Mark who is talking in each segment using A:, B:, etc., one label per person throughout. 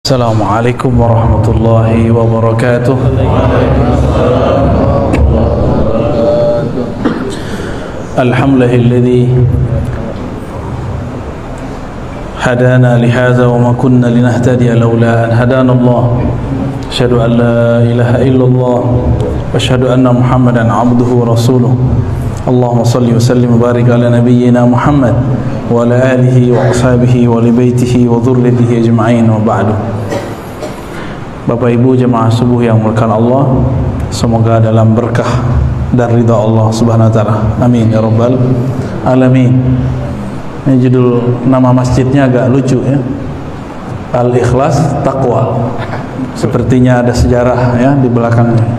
A: Assalamualaikum warahmatullahi wabarakatuh. Alhamdulillahilladzi hadana lihadza wa ma kunna linahtadiya laula an hadana Allah. Asyhadu an la ilaha illallah wa asyhadu anna Muhammadan abduhu wa rasuluh. Allahumma salli wa sallim wa barik ala nabiyyina Muhammad wa ala alihi wa ashabihi wa li baitihi wa dhurriyyatihi ajma'in wa ba'du. Bapak Ibu jemaah subuh yang dimuliakan Allah, semoga dalam berkah dan ridha Allah Subhanahu wa taala. Amin ya rabbal alamin. Ini judul nama masjidnya agak lucu ya. Al-Ikhlas Taqwa. Sepertinya ada sejarah ya di belakangnya.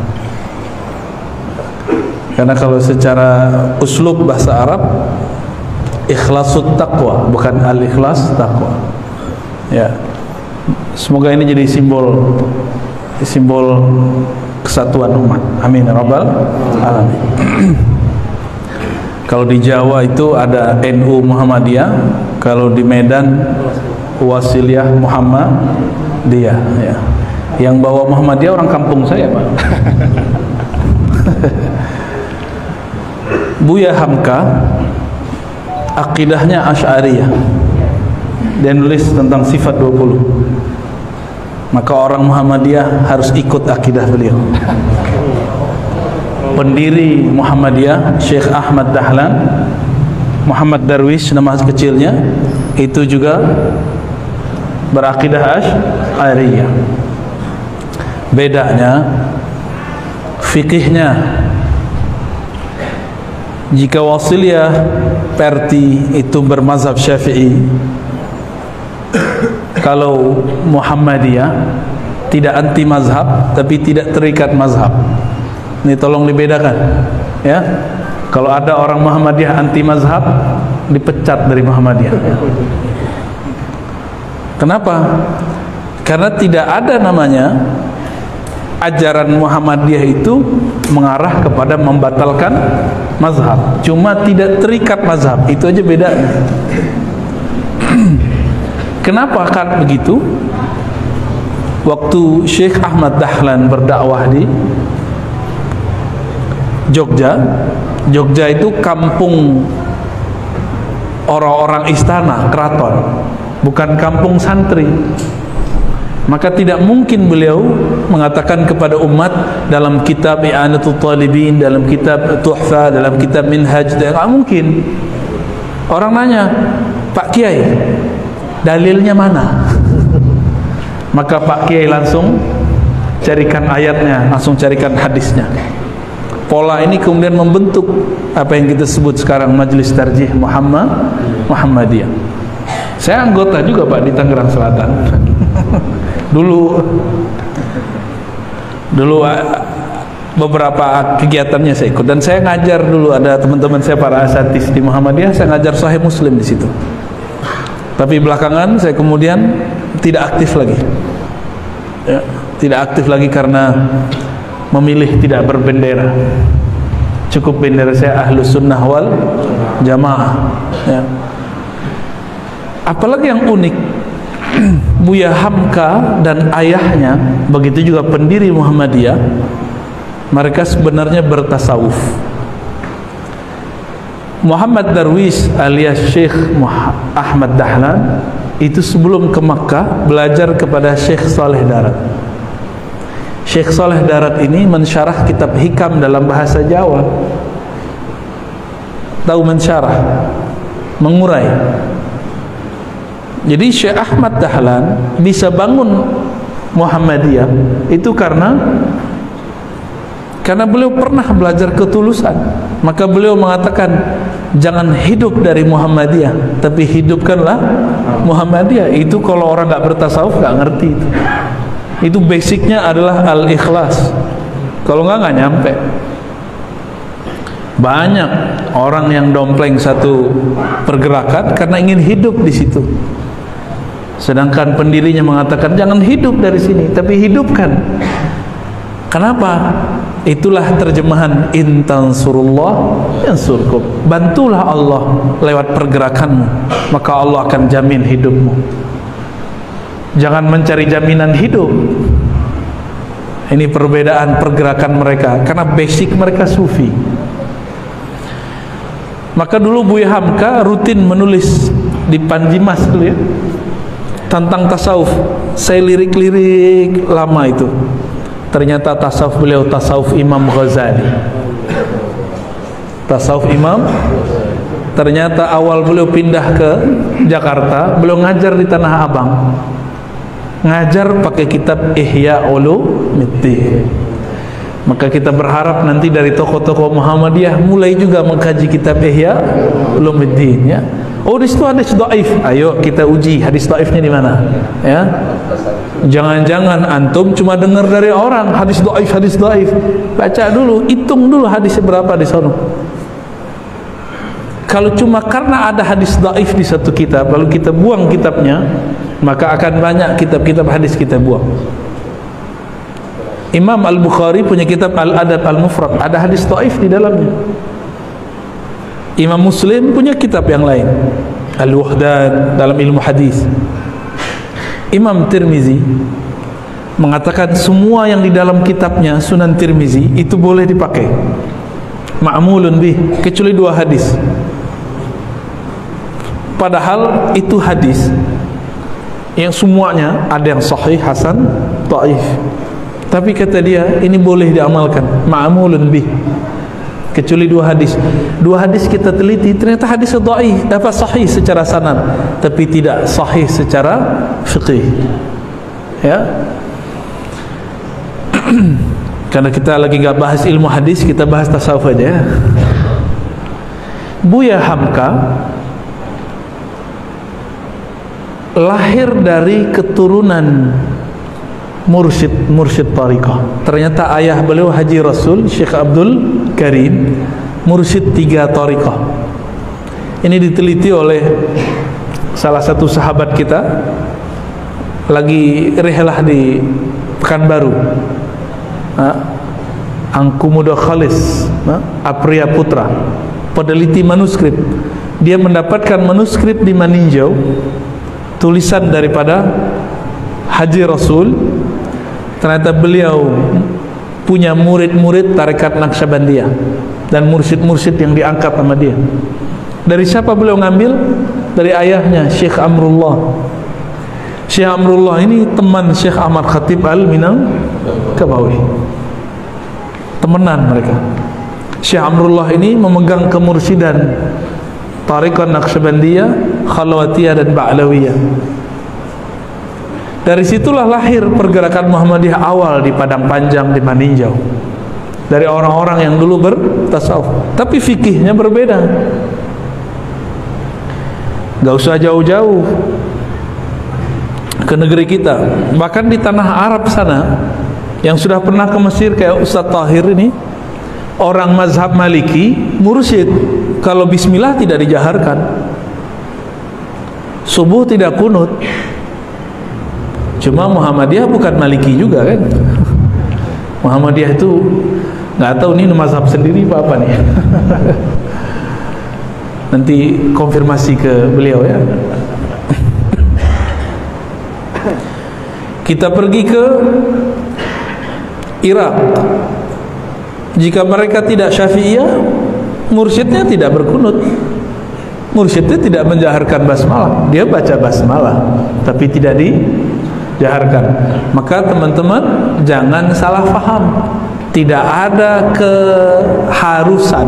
A: Karena kalau secara uslub bahasa Arab, Ikhlasut Taqwa, bukan Al-Ikhlas Taqwa. Ya. Semoga ini jadi simbol kesatuan umat. Amin ya rabbal alamin. Kalau di Jawa itu ada NU Muhammadiyah, kalau di Medan Wasiliyah Muhammadiyah ya. Yang bawa Muhammadiyah orang kampung saya, Pak. Buya Hamka akidahnya Asy'ariyah. Dia nulis tentang sifat 20. Maka orang Muhammadiyah harus ikut akidah beliau. Pendiri Muhammadiyah Syekh Ahmad Dahlan, Muhammad Darwish nama kecilnya, itu juga berakidah Asy'ariyah. Bedanya fikihnya. Jika Wasiliyah Perti itu bermazhab Syafi'i, kalau Muhammadiyah tidak anti mazhab tapi tidak terikat mazhab. Ini tolong dibedakan ya. Kalau ada orang Muhammadiyah anti mazhab, dipecat dari Muhammadiyah. Kenapa? Karena tidak ada namanya ajaran Muhammadiyah itu mengarah kepada membatalkan mazhab, cuma tidak terikat mazhab. Itu aja bedanya. Kenapa kan begitu? Waktu Syekh Ahmad Dahlan berdakwah di Jogja, Jogja itu kampung orang-orang istana, keraton, bukan kampung santri. Maka tidak mungkin beliau mengatakan kepada umat dalam kitab I'anatul Talibin, dalam kitab Tuhfa, dalam kitab Minhaj, tidak mungkin. Orang nanya, Pak Kiai, dalilnya mana? Maka Pak Kiai langsung carikan ayatnya, langsung carikan hadisnya. Pola ini kemudian membentuk apa yang kita sebut sekarang Majelis Tarjih Muhammadiyah. Saya anggota juga Pak di Tangerang Selatan. Dulu beberapa kegiatannya saya ikut, dan saya ngajar dulu, ada teman-teman saya para asatis di Muhammadiyah, saya ngajar Sahih Muslim di situ. Tapi belakangan saya kemudian tidak aktif lagi. Ya, tidak aktif lagi karena memilih tidak berbendera. Cukup bendera saya Ahlus Sunnah wal Jamaah. Ya. Apalagi yang unik, Buya Hamka dan ayahnya, begitu juga pendiri Muhammadiyah, mereka sebenarnya bertasawuf. Muhammad Darwish alias Syekh Ahmad Dahlan itu sebelum ke Makkah belajar kepada Syekh Saleh Darat. Syekh Saleh Darat ini mensyarah kitab hikam dalam bahasa Jawa. Tahu mensyarah, mengurai. Jadi Syekh Ahmad Dahlan bisa bangun Muhammadiyah itu karena beliau pernah belajar ketulusan. Maka beliau mengatakan, jangan hidup dari Muhammadiyah, tapi hidupkanlah Muhammadiyah. Itu kalau orang nggak bertasawuf nggak ngerti itu. Itu basicnya adalah al-ikhlas. Kalau nggak nyampe. Banyak orang yang dompleng satu pergerakan karena ingin hidup di situ. Sedangkan pendirinya mengatakan jangan hidup dari sini, tapi hidupkan. Kenapa? Itulah terjemahan in tansurullah yansurkum. Bantulah Allah lewat pergerakanmu, maka Allah akan jamin hidupmu. jangan mencari jaminan hidup. Ini perbedaan pergerakan mereka, karena basic mereka sufi. Maka dulu Buya Hamka rutin menulis di Panjimas dulu ya, tentang tasawuf. Saya lirik-lirik lama itu. Ternyata tasawuf beliau tasawuf Imam Ghazali. Tasawuf Imam. Ternyata awal beliau pindah ke Jakarta, beliau ngajar di Tanah Abang. Ngajar pakai kitab Ihya Ulumuddin. Maka kita berharap nanti dari tokoh-tokoh Muhammadiyah mulai juga mengkaji kitab Ihya Ulumuddin ya. Oh, di situ hadis dhaif. Ayo kita uji hadis dhaifnya di mana? Ya. Jangan-jangan antum cuma dengar dari orang hadis dhaif, hadis dhaif. Baca dulu, hitung dulu hadisnya berapa di sana. Kalau cuma karena ada hadis dhaif di satu kitab lalu kita buang kitabnya, maka akan banyak kitab-kitab hadis kita buang. Imam Al-Bukhari punya kitab Al-Adab Al-Mufrad, ada hadis dhaif di dalamnya. Imam Muslim punya kitab yang lain, Al-Wahdan dalam ilmu hadis. Imam Tirmizi mengatakan semua yang di dalam kitabnya Sunan Tirmizi itu boleh dipakai, ma'mulun bih, kecuali 2 hadis. Padahal itu hadis yang semuanya ada yang sahih, hasan, dhaif. Tapi kata dia ini boleh diamalkan, ma'mulun bih, kecuali 2 hadis. 2 hadis kita teliti, ternyata hadis dhaif, dapat sahih secara sanad, tapi tidak sahih secara fiqih. Ya. Karena kita lagi nggak bahas ilmu hadis, kita bahas tasawuf aja ya. Buya Hamka lahir dari keturunan mursyid tariqah. Ternyata ayah beliau Haji Rasul Syekh Abdul Karim, mursyid 3 tariqah. Ini diteliti oleh salah satu sahabat kita, lagi rihlah di Pekanbaru, Angku Muda Khalis, Apriya Putra, peneliti manuskrip. Dia mendapatkan manuskrip di Maninjau, tulisan daripada Haji Rasul. Ternyata beliau punya murid-murid tarekat Naqsyabandiyah dan mursyid-mursyid yang diangkat sama dia. Dari siapa beliau ngambil? Dari ayahnya Syekh Amrullah. Syekh Amrullah ini teman Syekh Ahmad Khatib Al-Minangkabawi, temenan mereka. Syekh Amrullah ini memegang kemursidan tarekat Naqsyabandiyah, Khalwatiyah dan Ba'lawiyah. Dari situlah lahir pergerakan Muhammadiyah awal di Padang Panjang, di Maninjau, dari orang-orang yang dulu bertasawuf, tapi fikihnya berbeda. Gak usah jauh-jauh ke negeri kita, bahkan di tanah Arab sana, yang sudah pernah ke Mesir kayak Ustadz Tahir ini, orang mazhab Maliki, mursyid, kalau bismillah tidak dijaharkan, subuh tidak kunut. Cuma Muhammadiyah bukan Maliki juga kan. Muhammadiyah itu nggak tahu ini mazhab sendiri apa nih. Nanti konfirmasi ke beliau ya. Kita pergi ke Irak. Jika mereka tidak Syafi'iyah, mursyidnya tidak berkunut, mursyidnya tidak menjaharkan basmalah. Dia baca basmalah tapi tidak dijaharkan. Maka teman-teman jangan salah faham. Tidak ada keharusan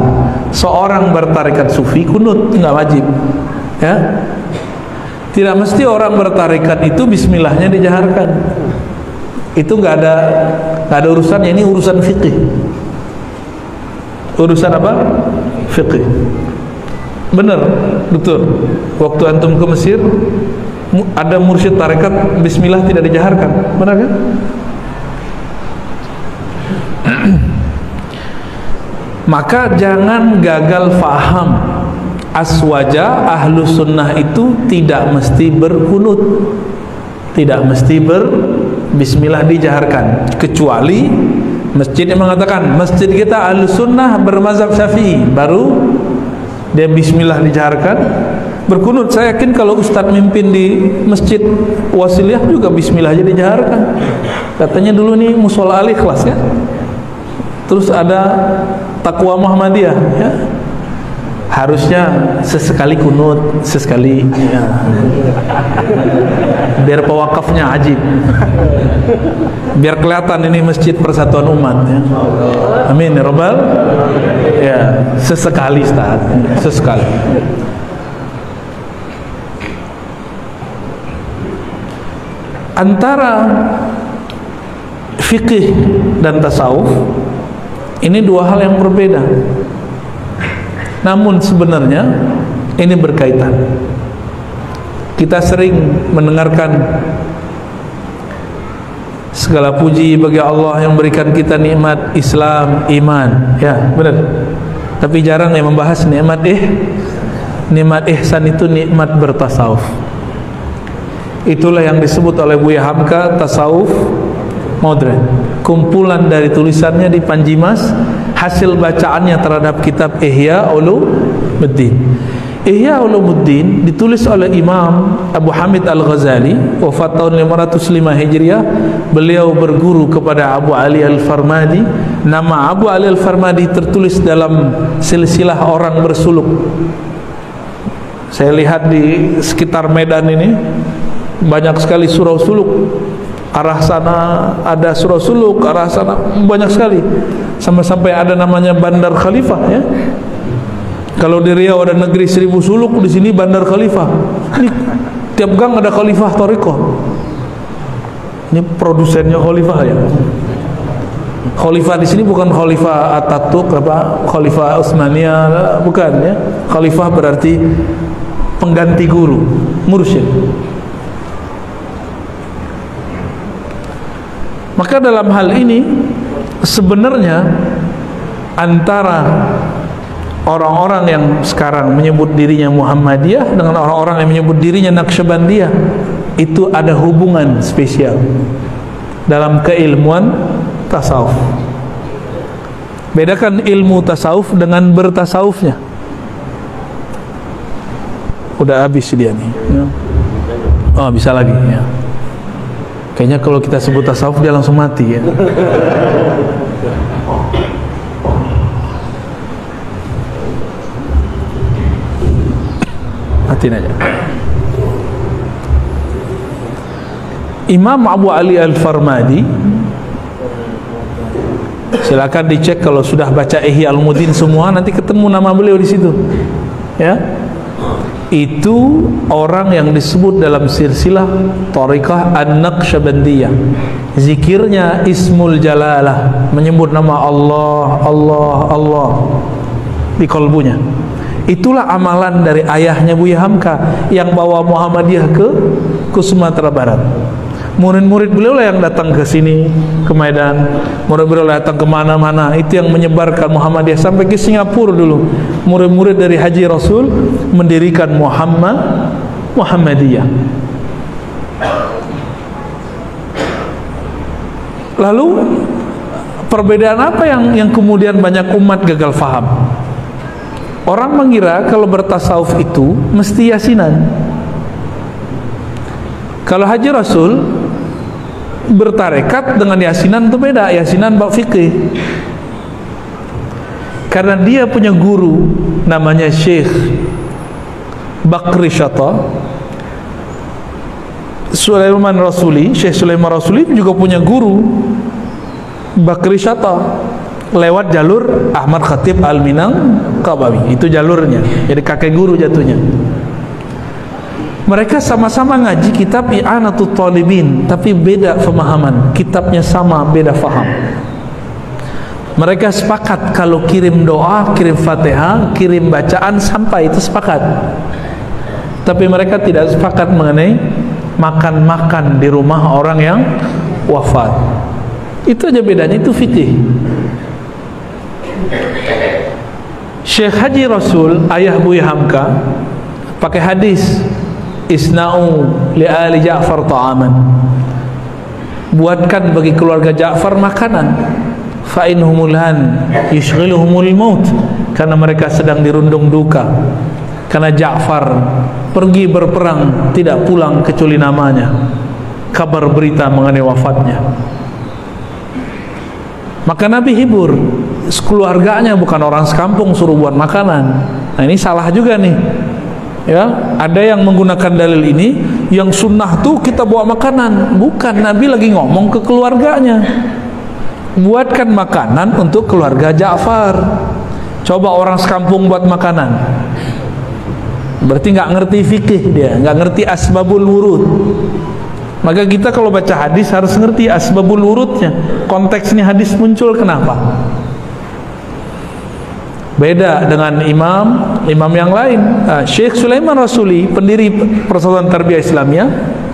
A: seorang bertarekat sufi kunut, nggak wajib ya. Tidak mesti orang bertarekat itu bismillahnya dijaharkan. Itu nggak ada urusannya. Ini urusan fikih. Urusan apa? Fikih. Benar, betul. Waktu antum ke Mesir, ada mursyid tarekat bismillah tidak dijaharkan, benar kan? Maka jangan gagal faham. Aswaja ahlu sunnah itu tidak mesti berkunut, tidak mesti bismillah dijaharkan, kecuali masjid yang mengatakan masjid kita ahlu sunnah bermazhab Syafi'i, baru dia bismillah dijaharkan. Berkunut, saya yakin kalau Ustadz mimpin di masjid Wasiliyah juga bismillah aja dijaharkan. Katanya dulu nih musola Al-Ikhlas ya. Terus ada Taqwa Muhammadiyah ya. Harusnya sesekali kunut, sesekali ya. Biar pewakafnya ajib. Biar kelihatan ini masjid persatuan umat ya. Amin ya Rabbal. Ya, sesekali Ustaz, sesekali. Antara fikih dan tasawuf ini dua hal yang berbeda. Namun sebenarnya ini berkaitan. Kita sering mendengarkan segala puji bagi Allah yang berikan kita nikmat Islam, iman, ya benar. Tapi jarang yang membahas nikmat ihsan itu nikmat bertasawuf. Itulah yang disebut oleh Buya Hamka tasawuf modern. Kumpulan dari tulisannya di Panjimas, hasil bacaannya terhadap kitab Ihya Ulumuddin. Ihya Ulumuddin ditulis oleh Imam Abu Hamid Al-Ghazali, wafat tahun 505 Hijriah. Beliau berguru kepada Abu Ali Al-Farmadi. Nama Abu Ali Al-Farmadi tertulis dalam silsilah orang bersuluk. Saya lihat di sekitar Medan ini banyak sekali surau suluk. Arah sana ada surau suluk, arah sana banyak sekali. Sampai-sampai ada namanya Bandar Khalifah ya. Kalau di Riau ada negeri 1000 suluk, di sini Bandar Khalifah. Ini tiap gang ada Khalifah Thariqah. Ini produsennya Khalifah ya. Khalifah di sini bukan Khalifah Ataturk apa, Khalifah Utsmaniyah, bukan ya. Khalifah berarti pengganti guru, mursyid. Maka dalam hal ini sebenarnya antara orang-orang yang sekarang menyebut dirinya Muhammadiyah dengan orang-orang yang menyebut dirinya Naqsyabandiyah itu ada hubungan spesial dalam keilmuan tasawuf. Bedakan ilmu tasawuf dengan bertasawufnya. Udah habis dia nih ya. Oh bisa lagi ya. Kayaknya kalau kita sebut tasawuf dia langsung mati ya. Matiin aja. Imam Abu Ali Al-Farmadi, silakan dicek kalau sudah baca Ihya Ulumuddin semua, nanti ketemu nama beliau di situ. Ya. Itu orang yang disebut dalam silsilah Thariqah An-Naqsyabandiyah. Zikirnya Ismul Jalalah, menyebut nama Allah, Allah, Allah di kolbunya. Itulah amalan dari ayahnya Buya Hamka yang bawa Muhammadiyah ke Sumatera Barat. Murid-murid beliau lah yang datang ke sini, ke Medan. Murid beliau datang ke mana-mana. Itu yang menyebarkan Muhammadiyah sampai ke Singapura dulu. Murid-murid dari Haji Rasul mendirikan Muhammadiyah. Lalu perbedaan apa yang kemudian banyak umat gagal faham? Orang mengira kalau bertasawuf itu mesti yasinan. Kalau Haji Rasul bertarekat dengan yasinan itu beda. Yasinan bab fikih. Karena dia punya guru namanya Syekh Bakri Syata Sulaiman Rasuli. Syekh Sulaiman Rasuli juga punya guru Bakri Syata lewat jalur Ahmad Khatib Al-Minangkawi. Itu jalurnya. Jadi kakek guru jatuhnya. Mereka sama-sama ngaji kitab I'anatul Talibin, tapi beda pemahaman. Kitabnya sama, beda faham. Mereka sepakat kalau kirim doa, kirim Fatihah, kirim bacaan sampai, itu sepakat. Tapi mereka tidak sepakat mengenai makan-makan di rumah orang yang wafat. Itu aja bedanya, itu fikih. Syekh Haji Rasul, ayah Buya Hamka, pakai hadis Isna'u li ali Ja'far ta'aman, buatkan bagi keluarga Ja'far makanan, fa inhumul han yushghiluhumul maut, karena mereka sedang dirundung duka. Karena Ja'far pergi berperang tidak pulang kecuali namanya, kabar berita mengenai wafatnya. Maka Nabi hibur keluarganya, bukan orang sekampung suruh buat makanan. Nah ini salah juga nih ya. Ada yang menggunakan dalil ini, yang sunnah tuh kita bawa makanan. Bukan, Nabi lagi ngomong ke keluarganya, buatkan makanan untuk keluarga Ja'far. Coba orang sekampung buat makanan, berarti nggak ngerti fikih, dia nggak ngerti asbabul wurud. Maka kita kalau baca hadis harus ngerti asbabul wurudnya, konteksnya hadis muncul kenapa. Beda dengan imam yang lain. Syekh Sulaiman Rasuli, pendiri Persatuan Tarbiyah Islamiyah,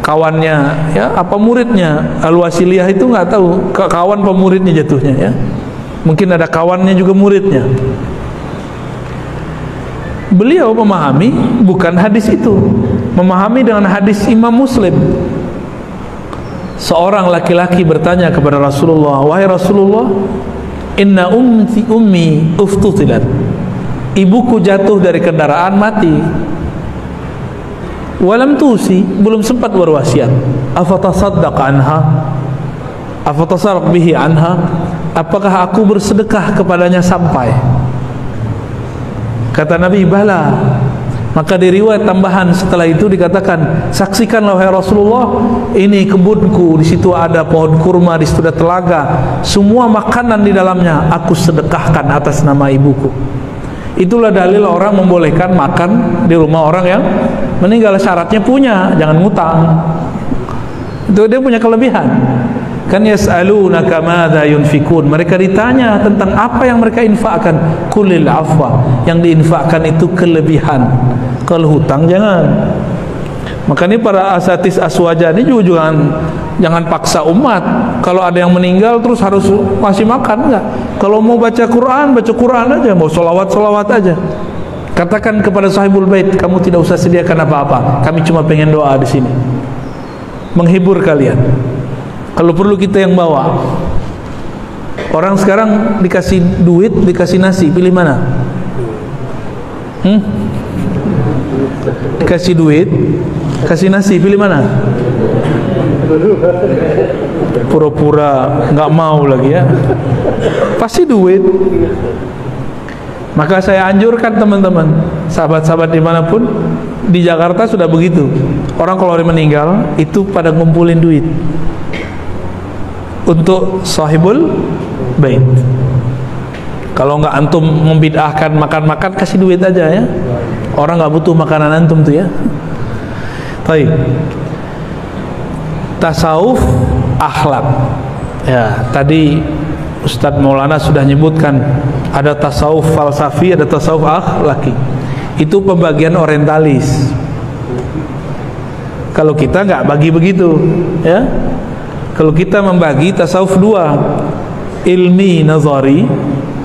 A: kawannya ya, apa muridnya Al-Wasiliyah itu nggak tahu, kawan pemuridnya jatuhnya ya. Mungkin ada kawannya juga muridnya. Beliau memahami bukan hadis itu, memahami dengan hadis Imam Muslim. Seorang laki-laki bertanya kepada Rasulullah, wahai Rasulullah, inna ummi uftutilat, ibuku jatuh dari kendaraan mati, walam tusi, belum sempat berwasiat, afatasaddaq anha, afatasaddaq bihi anha, apakah aku bersedekah kepadanya sampai? Kata Nabi, bala. Maka di riwayat tambahan setelah itu dikatakan, saksikanlah wahai Rasulullah, ini kebunku, di situ ada pohon kurma, di situ ada telaga, semua makanan di dalamnya aku sedekahkan atas nama ibuku. Itulah dalil orang membolehkan makan di rumah orang yang meninggal. Syaratnya punya, jangan ngutang. Itu dia punya kelebihan. Kan yas'alunaka madza yunfikun, mereka ditanya tentang apa yang mereka infakkan. Qulil afwa, yang diinfakkan itu kelebihan. Kalau hutang jangan. Makanya para asatis aswaja ini juga jangan paksa umat. Kalau ada yang meninggal terus harus masih makan, enggak. Kalau mau baca Quran aja, mau solawat aja. Katakan kepada sahibul bait, kamu tidak usah sediakan apa-apa, kami cuma pengen doa di sini, menghibur kalian. Kalau perlu kita yang bawa. Orang sekarang dikasih duit, dikasih nasi, pilih mana? Dikasih duit, kasih nasi, pilih mana? Pura-pura nggak mau lagi ya. Pasti duit. Maka saya anjurkan teman-teman, sahabat-sahabat dimanapun, di Jakarta sudah begitu. Orang kalau meninggal itu pada ngumpulin duit untuk sahibul bait. Kalau nggak antum membid'ahkan makan-makan, kasih duit aja ya. Orang nggak butuh makanan antum tuh ya. Baik. Tasawuf akhlak. Ya, tadi Ustadz Maulana sudah nyebutkan ada tasawuf falsafi, ada tasawuf akhlaki. Itu pembagian orientalis. Kalau kita nggak bagi begitu, ya. Kalau kita membagi tasawuf dua, ilmi nazari,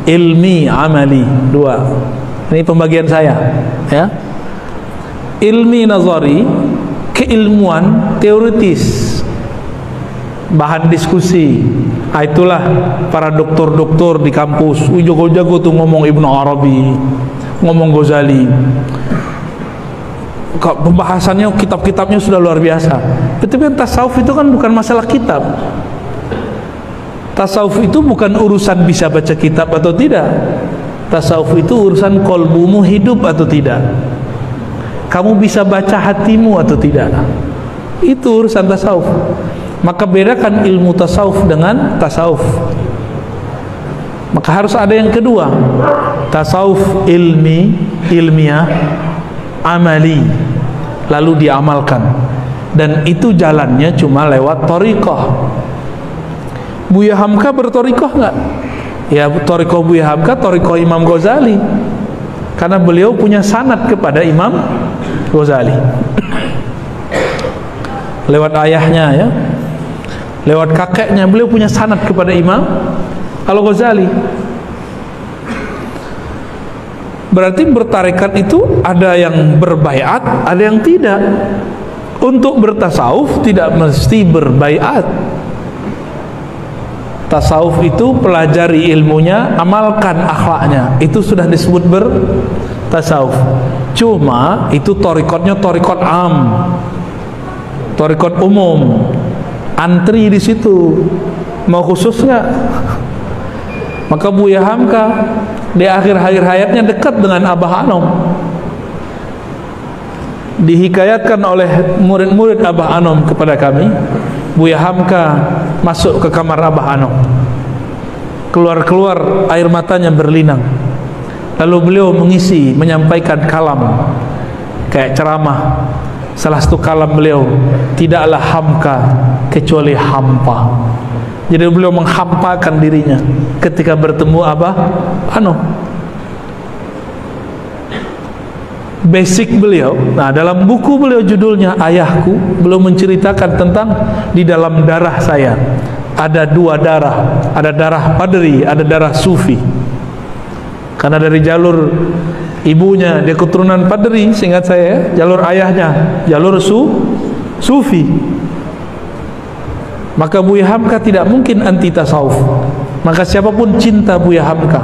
A: ilmi amali, dua. Ini pembagian saya, ya. Ilmi nazari, keilmuan teoritis, bahan diskusi. Itulah para doktor-doktor di kampus, jago-jago tuh ngomong Ibnu Arabi, ngomong Ghazali. Pembahasannya, kitab-kitabnya sudah luar biasa. Tetapi tasawuf itu kan bukan masalah kitab. Tasawuf itu bukan urusan bisa baca kitab atau tidak. Tasawuf itu urusan kolbumu hidup atau tidak. Kamu bisa baca hatimu atau tidak. Itu urusan tasawuf. Maka bedakan ilmu tasawuf dengan tasawuf. Maka harus ada yang kedua, tasawuf ilmi, ilmiah, amali, lalu diamalkan. Dan itu jalannya cuma lewat thariqah. Buya Hamka berthariqah enggak? Ya, thariqah Buya Hamka, thariqah Imam Ghazali. Karena beliau punya sanad kepada Imam Ghazali. Lewat ayahnya ya. Lewat kakeknya beliau punya sanad kepada Imam Al-Ghazali. Berarti bertarekat itu ada yang berbaiat, ada yang tidak. Untuk bertasawuf tidak mesti berbaiat. Tasawuf itu pelajari ilmunya, amalkan akhlaknya. Itu sudah disebut bertasawuf.
B: Cuma itu torikotnya torikot am, torikot umum, antri di situ. Mau khusus nggak? Maka Buya Hamka di akhir hayatnya dekat dengan Abah Anom. Dihikayatkan oleh murid-murid Abah Anom kepada kami, Buya Hamka masuk ke kamar Abah Anom, keluar-keluar air matanya berlinang. Lalu beliau menyampaikan kalam kayak ceramah. Salah satu kalam beliau, tidaklah Hamka kecuali hampa. Jadi beliau menghampakan dirinya ketika bertemu Abah Anom. Basic beliau, nah dalam buku beliau judulnya Ayahku, beliau menceritakan tentang di dalam darah saya ada dua darah, ada darah Padri, ada darah Sufi. Karena dari jalur ibunya dia keturunan Padri, seingat saya, jalur ayahnya jalur Sufi. Maka Buya Hamka tidak mungkin anti tasawuf. Maka siapapun cinta Buya Hamka,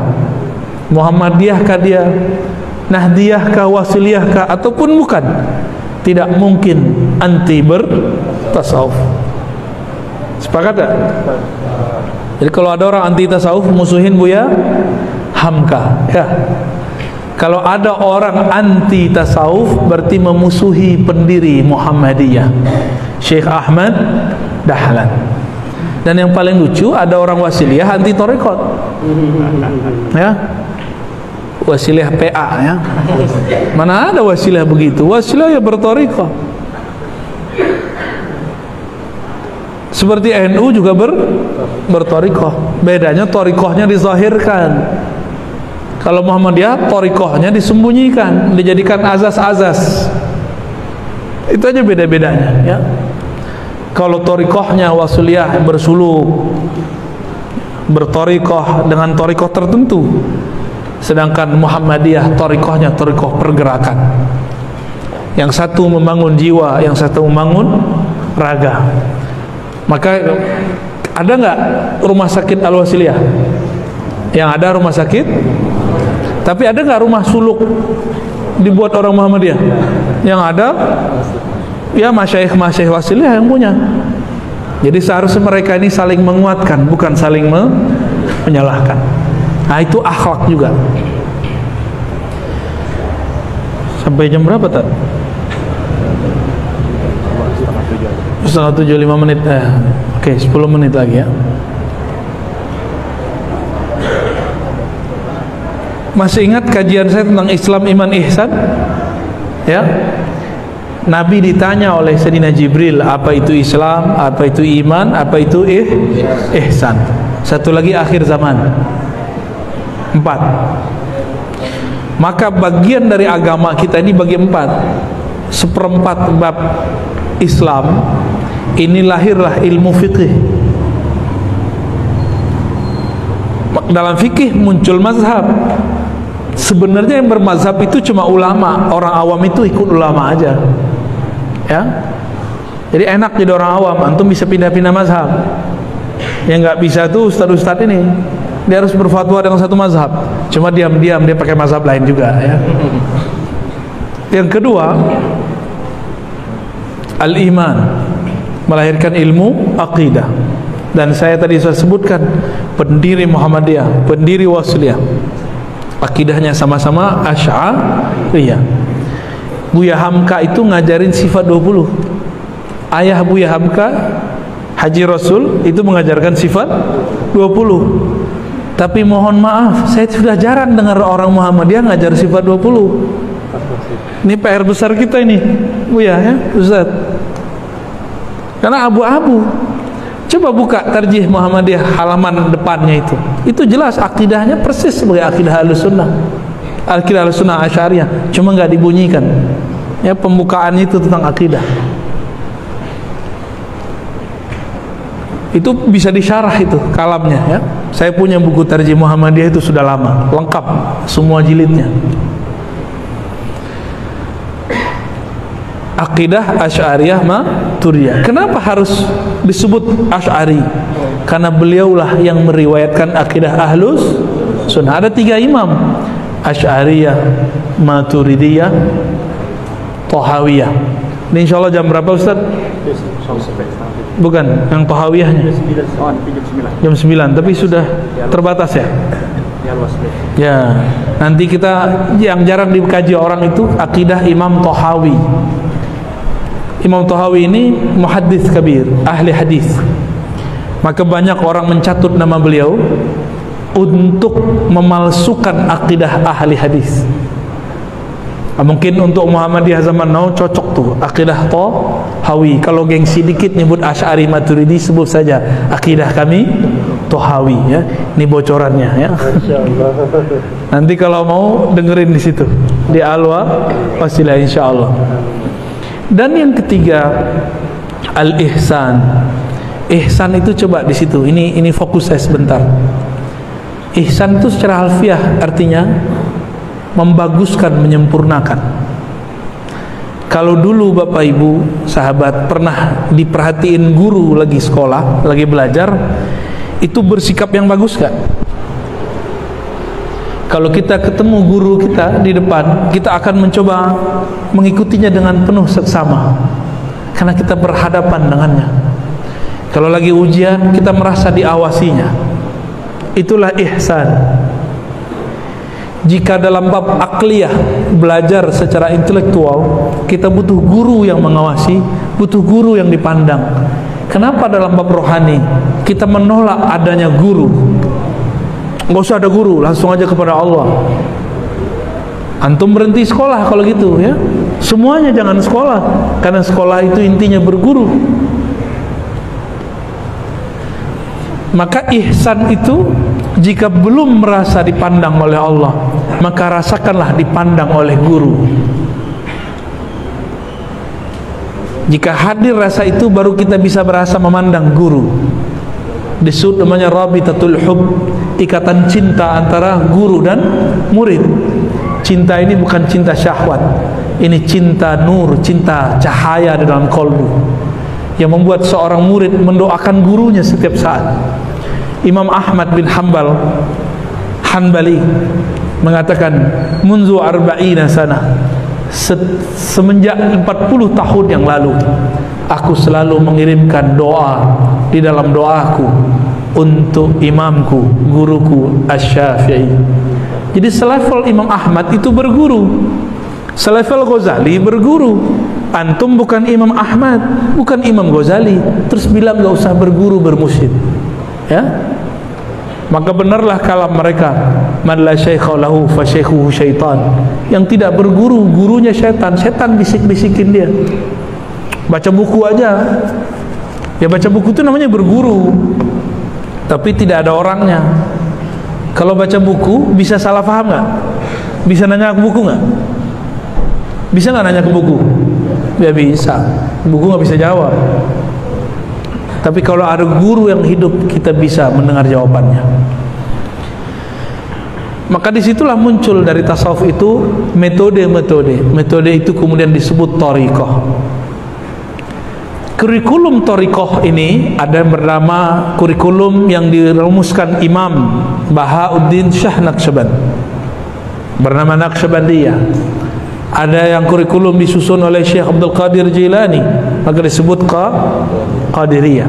B: Muhammadiyahkah dia, Nahdiyahkah, Wasiliyahkah, ataupun bukan, tidak mungkin anti bertasawuf. Sepakat tak? Jadi kalau ada orang anti tasawuf, musuhin Buya Hamka, ya. Kalau ada orang anti tasawuf, berarti memusuhi pendiri Muhammadiyah, Syekh Ahmad Dahlan. Dan yang paling lucu, ada orang Wasiliyah anti tarekat, ya. Wasiliyah PA, ya. Mana ada Wasiliyah begitu? Wasiliyah ya bertarekat. Seperti NU juga bertarekat. Bedanya tarekatnya dizahirkan. Kalau Muhammadiyah tarekatnya disembunyikan, dijadikan azas-azas. Itu aja beda-bedanya, ya. Kalau tarekatnya Wasiliyah bersuluk, bertarekah dengan tarekah tertentu, sedangkan Muhammadiyah tarekahnya tarekah pergerakan. Yang satu membangun jiwa, yang satu membangun raga. Maka ada nggak rumah sakit Al-Wasiliyah? Yang ada rumah sakit, tapi ada nggak rumah suluk dibuat orang Muhammadiyah? Yang ada ya masyaikh Wasiliyah yang punya. Jadi seharusnya mereka ini saling menguatkan, bukan saling menyalahkan. Nah itu akhlak juga. Sampai jam berapa tadi? 6:30, 5 menit. Oke, 10 menit lagi, ya. Masih ingat kajian saya tentang Islam, Iman, Ihsan? Ya. Nabi ditanya oleh Sayyidina Jibril, apa itu Islam, apa itu iman, apa itu ihsan. Satu lagi akhir zaman. 4. Maka bagian dari agama kita ini bagi 4. 1/4 bab Islam ini lahirlah ilmu fikih. Dalam fikih muncul mazhab. Sebenarnya yang bermazhab itu cuma ulama, orang awam itu ikut ulama aja, ya. Jadi enak jadi orang awam, antum bisa pindah-pindah mazhab. Yang nggak bisa tuh ustadz-ustadz ini, dia harus berfatwa dengan satu mazhab, cuma diam-diam dia pakai mazhab lain juga, ya. Yang kedua, al-iman, melahirkan ilmu aqidah. Dan saya tadi sudah sebutkan pendiri Muhammadiyah, pendiri Wasiliyah, akidahnya sama-sama Asy'ariyah. Buya Hamka itu ngajarin sifat 20. Ayah Buya Hamka, Haji Rasul, itu mengajarkan sifat 20. Tapi mohon maaf, saya sudah jarang dengar orang Muhammadiyah ngajar sifat 20. Ini PR besar kita ini, Buya, ya, Ustaz. Karena abu-abu. Coba buka Tarjih Muhammadiyah halaman depannya itu. Itu jelas akidahnya persis sebagai akidah Ahlussunnah. Akidah Ahlussunnah Asy'ariyah, cuma nggak dibunyikan. Ya, pembukaannya itu tentang akidah. Itu bisa disyarah itu kalamnya, ya. Saya punya buku Tarjih Muhammadiyah itu sudah lama, lengkap semua jilidnya. Akidah Asy'ariyah Maturidiyah. Kenapa harus disebut Asy'ari? Karena beliaulah yang meriwayatkan akidah Ahlus Sunnah. Ada 3 imam, Asy'ariyah, Maturidiyah, Thahawiyah. Ini insya Allah jam berapa Ustaz? Bukan, yang Thahawiyahnya jam 9, tapi sudah terbatas ya? Ya, nanti kita yang jarang dikaji orang itu akidah Imam Thahawi. Imam Thahawi ini muhaddits kabir, ahli hadis. Maka banyak orang mencatut nama beliau untuk memalsukan akidah ahli hadis. Mungkin untuk Muhammadiyah zaman now cocok tuh akidah Thahawi. Kalau gengsi dikit nyebut Asy'ari Maturidi, sebut saja akidah kami Thahawi ya. Ini bocorannya ya. Nanti kalau mau dengerin di situ di Alwa Wasilah insyaallah. Dan yang ketiga al-ihsan. Ihsan itu coba di situ. Ini fokus saya sebentar. Ihsan itu secara harfiah artinya membaguskan, menyempurnakan. Kalau dulu Bapak Ibu sahabat pernah diperhatiin guru lagi sekolah, lagi belajar, itu bersikap yang bagus gak? Kalau kita ketemu guru kita di depan, kita akan mencoba mengikutinya dengan penuh seksama, karena kita berhadapan dengannya. Kalau lagi ujian, kita merasa diawasinya. Itulah ihsan. Jika dalam bab akliyah, belajar secara intelektual, kita butuh guru yang mengawasi, butuh guru yang dipandang. Kenapa dalam bab rohani kita menolak adanya guru? Nggak usah ada guru, langsung aja kepada Allah. Antum berhenti sekolah kalau gitu ya. Semuanya jangan sekolah, karena sekolah itu intinya berguru. Maka ihsan itu jika belum merasa dipandang oleh Allah, maka rasakanlah dipandang oleh guru. Jika hadir rasa itu, baru kita bisa berasa memandang guru. Disebut namanya rabitatul hub, ikatan cinta antara guru dan murid. Cinta ini bukan cinta syahwat, ini cinta nur, cinta cahaya di dalam kolbu, yang membuat seorang murid mendoakan gurunya setiap saat. Imam Ahmad bin Hanbali mengatakan, munzu arba'ina sana, semenjak 40 tahun yang lalu, aku selalu mengirimkan doa di dalam doaku untuk imamku, guruku Asy-Syafi'i. Jadi selevel Imam Ahmad itu berguru, selevel Ghazali berguru. Antum bukan Imam Ahmad, bukan Imam Ghazali, terus bilang gak usah berguru, bermusyid ya. Maka benarlah kalam mereka, man la syaikha lahu fa syaikhuhu syaitan. Yang tidak berguru, gurunya syaitan. Syaitan bisik-bisikin dia. Baca buku aja, ya baca buku itu namanya berguru, tapi tidak ada orangnya. Kalau baca buku bisa salah paham nggak? Bisa nanya ke buku nggak? Bisa nggak nanya ke buku? Ya bisa, buku nggak bisa jawab. Tapi kalau ada guru yang hidup, kita bisa mendengar jawabannya. Maka disitulah muncul dari tasawuf itu metode-metode. Metode itu kemudian disebut thariqah. Kurikulum thariqah ini ada yang bernama kurikulum yang dirumuskan Imam Bahauddin Shah Naqsyaband, bernama Naqsyabandiyah. Ada yang kurikulum disusun oleh Syekh Abdul Qadir Jilani, maka disebut Qadiriyah.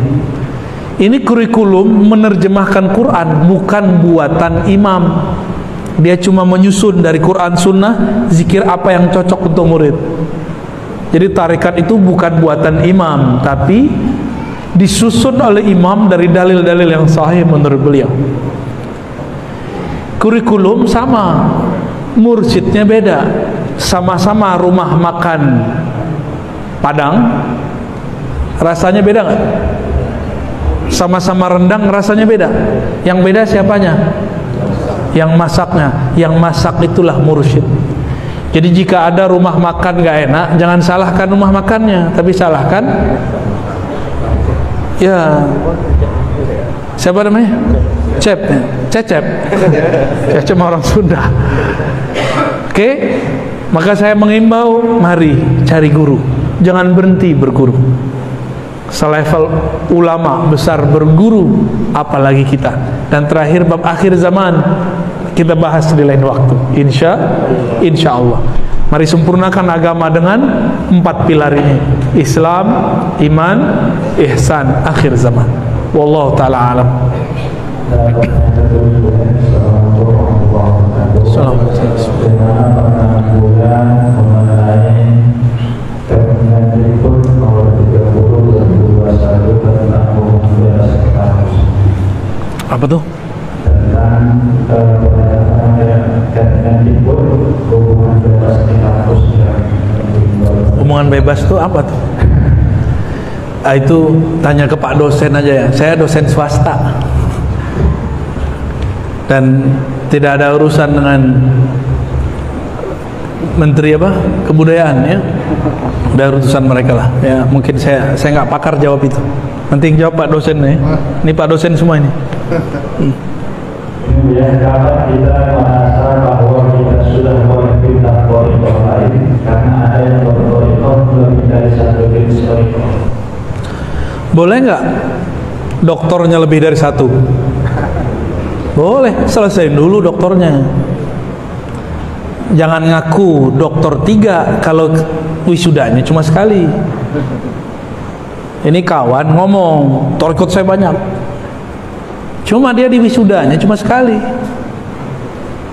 B: Ini kurikulum menerjemahkan Quran, bukan buatan imam. Dia cuma menyusun dari Quran Sunnah, zikir apa yang cocok untuk murid. Jadi tarekat itu bukan buatan imam, tapi disusun oleh imam dari dalil-dalil yang sahih menurut beliau. Kurikulum sama, mursyidnya beda. Sama-sama rumah makan Padang, rasanya beda nggak? Sama-sama rendang, rasanya beda. Yang beda siapanya? Yang masaknya. Yang masak itulah mursyid. Jadi jika ada rumah makan nggak enak, jangan salahkan rumah makannya, tapi salahkan ya siapa namanya? Cecep orang Sunda. Oke? Maka saya mengimbau, mari cari guru, jangan berhenti berguru. Selevel ulama besar berguru, apalagi kita. Dan terakhir bab akhir zaman, kita bahas di lain waktu. Insya Allah. Mari sempurnakan agama dengan 4 pilar ini: Islam, iman, ihsan, akhir zaman. Wallahu ta'ala alam. Apa tuh? Hubungan bebas itu apa tuh? Itu tanya ke Pak dosen aja ya. Saya dosen swasta dan tidak ada urusan dengan menteri apa kebudayaan ya. Udah urusan mereka lah ya. Mungkin saya nggak pakar jawab itu. Nanti jawab Pak dosen nih. Ini Pak dosen semua ini.
C: Kemudian kapan kita merasa bahwa kita sudah boleh pindah thariqah lain karena ada yang berthariqah lebih dari satu jenis thariqah?
B: Boleh nggak doktornya lebih dari satu? Boleh, selesaiin dulu doktornya. Jangan ngaku dokter 3 kalau wisudanya cuma sekali. Ini kawan ngomong, thariqah saya banyak, cuma dia di wisudanya cuma sekali.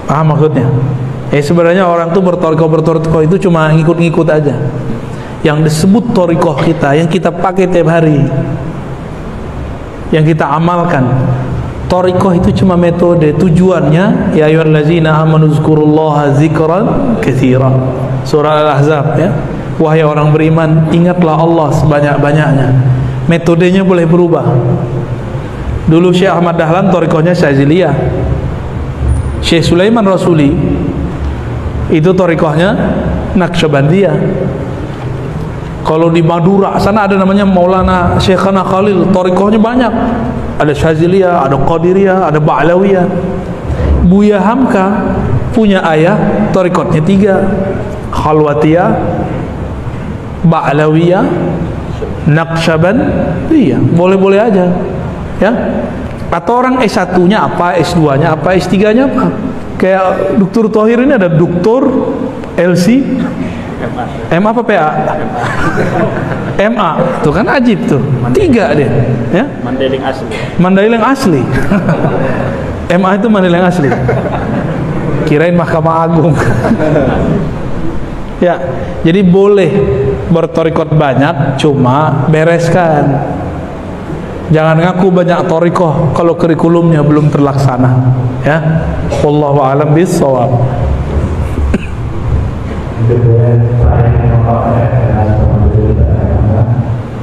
B: Paham maksudnya? Sebenarnya orang tuh berthariqah itu cuma ngikut-ngikut aja. Yang disebut thariqah kita, yang kita pakai tiap hari, yang kita amalkan. Thariqah itu cuma metode, tujuannya ya ayyuhallazina amanu dzkurullaha dzikran katsiran. Surah Al-Ahzab ya. Wahai orang beriman, ingatlah Allah sebanyak-banyaknya. Metodenya boleh berubah. Dulu Syekh Ahmad Dahlan thariqahnya Syaziliyah. Syekh Sulaiman Rasuli itu thariqahnya Naqsyabandiyah. Kalau di Madura sana ada namanya Maulana Syekhana Khalil, thariqahnya banyak. Ada Syaziliyah, ada Qadiriyah, ada Ba'lawiyah. Buya Hamka punya ayah thariqahnya 3: Khalwatiyah, Ba'lawiyah, Naqsyabandiyah. Boleh-boleh aja ya. Atau orang S1-nya apa, S2-nya apa, S3-nya apa. Kayak Dr. Thohir ini ada Dr. LC M apa PA? MA. Tuh kan ajib tuh. 3 dia ya.
C: Mandailing asli.
B: Mandailing asli. MA itu Mandailing asli. Kirain Mahkamah Agung. Ya, jadi boleh berthariqah banyak, cuma bereskan. Jangan ngaku banyak thariqah kalau kurikulumnya belum terlaksana ya. Wallahu a'lam bishawab.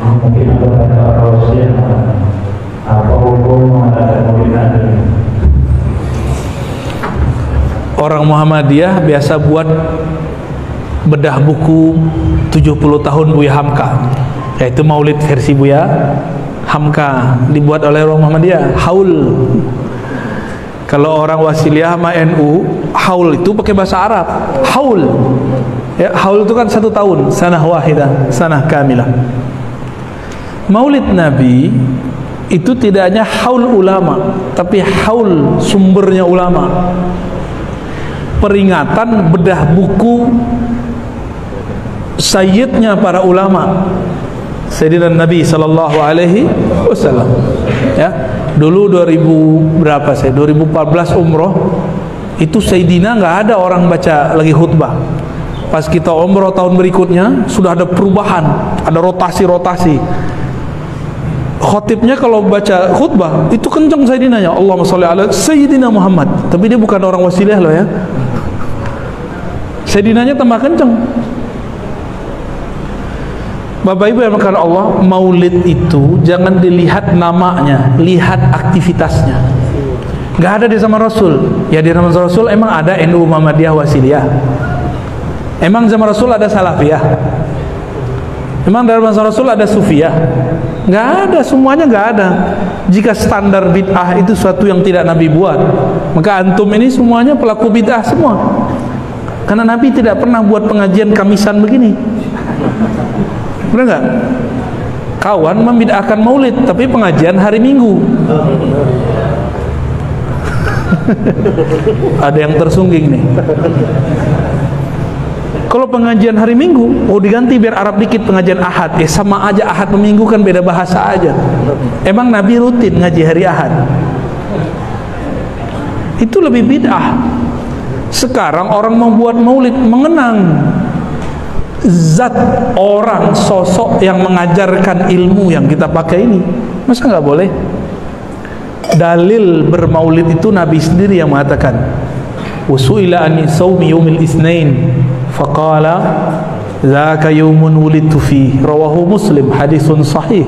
C: Mungkin ada rahasia apa hukum ada murid.
B: Orang Muhammadiyah biasa buat bedah buku 70 tahun Buya Hamka, yaitu Maulid versi Buya Hamka, dibuat oleh orang Muhammadiyah. Haul. Kalau orang Wasiliyah sama NU, haul itu pakai bahasa Arab. Haul. Ya, haul itu kan 1 tahun, sanah wahidah, sanah kamilah. Maulid Nabi itu tidak hanya haul ulama, tapi haul sumbernya ulama. Peringatan bedah buku sayyidnya para ulama, Sayyidina Nabi sallallahu alaihi wasallam. Ya, dulu 2014 umroh itu Sayyidina nggak ada orang baca lagi khutbah. Pas kita umroh tahun berikutnya sudah ada perubahan, ada rotasi-rotasi. Khotibnya kalau baca khutbah itu kencang Sayyidinanya, Allahumma sholli ala Sayyidina Muhammad, tapi dia bukan orang Wasiliyah loh ya. Sayyidinanya tambah kencang. Bapak Ibu yang dimuliakan Allah, maulid itu jangan dilihat namanya, lihat aktivitasnya. Gak ada di zaman Rasul. Ya di zaman Rasul emang ada NU Muhammadiyah Wasiliyah. Emang zaman Rasul ada Salafiyah. Emang dari zaman Rasul ada Sufiyah. Gak ada, semuanya gak ada. Jika standar bid'ah itu suatu yang tidak Nabi buat, maka antum ini semuanya pelaku bid'ah semua. Karena Nabi tidak pernah buat pengajian Kamisan begini. Benar nggak? Kawan membid'ahkan maulid, tapi pengajian hari Minggu. Ada yang tersungging nih. Kalau pengajian hari Minggu, diganti biar Arab dikit pengajian Ahad. Sama aja, Ahad sama Minggu kan beda bahasa aja. Emang Nabi rutin ngaji hari Ahad? Itu lebih bid'ah. Sekarang orang membuat maulid mengenang zat orang, sosok yang mengajarkan ilmu yang kita pakai ini. Masa nggak boleh? Dalil bermaulid itu Nabi sendiri yang mengatakan, "Wasu'ila an sawmi yaumil itsnain faqala dzaka yaumun wulidtu fi." Rawahu Muslim, hadisun sahih.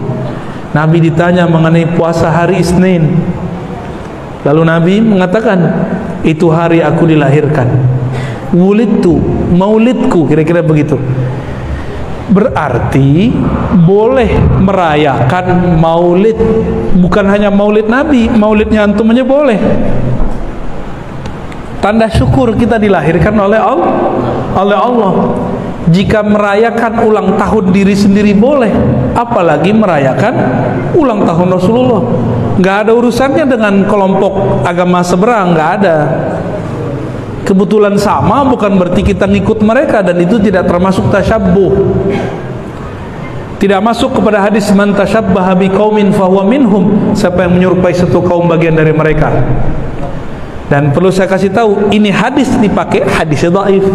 B: Nabi ditanya mengenai puasa hari Isnin, lalu Nabi mengatakan, itu hari aku dilahirkan. Wulidtu, maulidku, kira-kira begitu. Berarti boleh merayakan maulid, bukan hanya maulid Nabi, maulidnya antum aja boleh. Tanda syukur kita dilahirkan oleh Allah. Jika merayakan ulang tahun diri sendiri boleh, apalagi merayakan ulang tahun Rasulullah. Nggak ada urusannya dengan kelompok agama seberang, nggak ada. Kebetulan sama bukan berarti kita ngikut mereka, dan itu tidak termasuk tasyabbuh. Tidak masuk kepada hadis man tasyabbaha biqaumin fahuwa minhum, siapa yang menyerupai satu kaum bagian dari mereka. Dan perlu saya kasih tahu, ini hadis dipakai, hadisnya dhaif.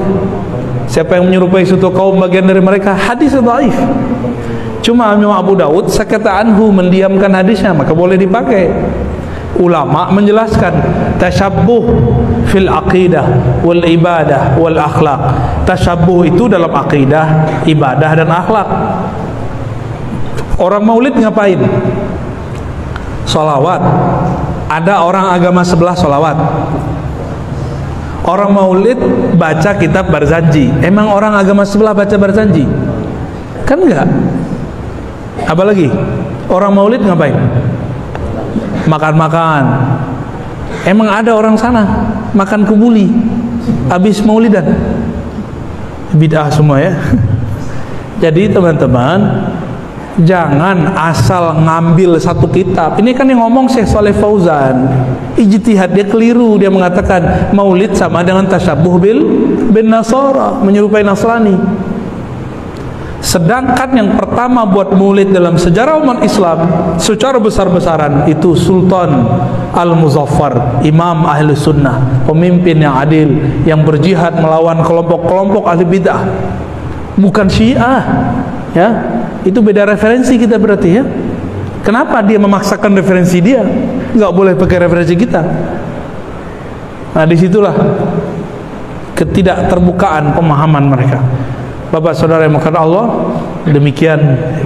B: Siapa yang menyerupai satu kaum bagian dari mereka, hadisnya dhaif. Cuma Imam Abu Dawud sakata anhu, mendiamkan hadisnya, maka boleh dipakai. Ulama menjelaskan tasyabbuh fil aqidah wal ibadah wal akhlaq. Tasyabbuh itu dalam aqidah, ibadah dan akhlak. Orang maulid ngapain? Sholawat. Ada orang agama sebelah sholawat. Orang maulid baca kitab Barzanji. Emang orang agama sebelah baca Barzanji? Kan enggak. Apalagi orang maulid ngapain? Makan-makan. Emang ada orang sana makan kebuli habis maulidan? Bid'ah semua ya. Jadi teman-teman, jangan asal ngambil satu kitab. Ini kan yang ngomong Syekh Saleh Fauzan. Ijtihad dia keliru, dia mengatakan maulid sama dengan tasyabbuh bin Nasara, menyerupai Nasrani. Sedangkan yang pertama buat maulid dalam sejarah umat Islam secara besar-besaran itu Sultan Al-Muzaffar, Imam Ahli Sunnah, pemimpin yang adil, yang berjihad melawan kelompok-kelompok ahli bid'ah, bukan Syiah. Ya, itu beda referensi kita berarti ya. Kenapa dia memaksakan referensi dia? Nggak boleh pakai referensi kita. Nah, disitulah ketidakterbukaan pemahaman mereka. Bapak saudara yang mengasihi Allah, demikian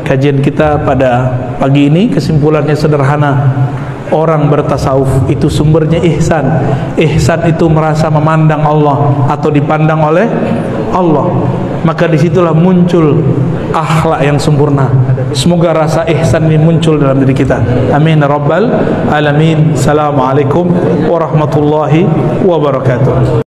B: kajian kita pada pagi ini. Kesimpulannya sederhana, orang bertasawuf itu sumbernya ihsan. Ihsan itu merasa memandang Allah atau dipandang oleh Allah. Maka disitulah muncul akhlak yang sempurna. Semoga rasa ihsan ini muncul dalam diri kita. Amin rabbal alamin. Assalamualaikum warahmatullahi wabarakatuh.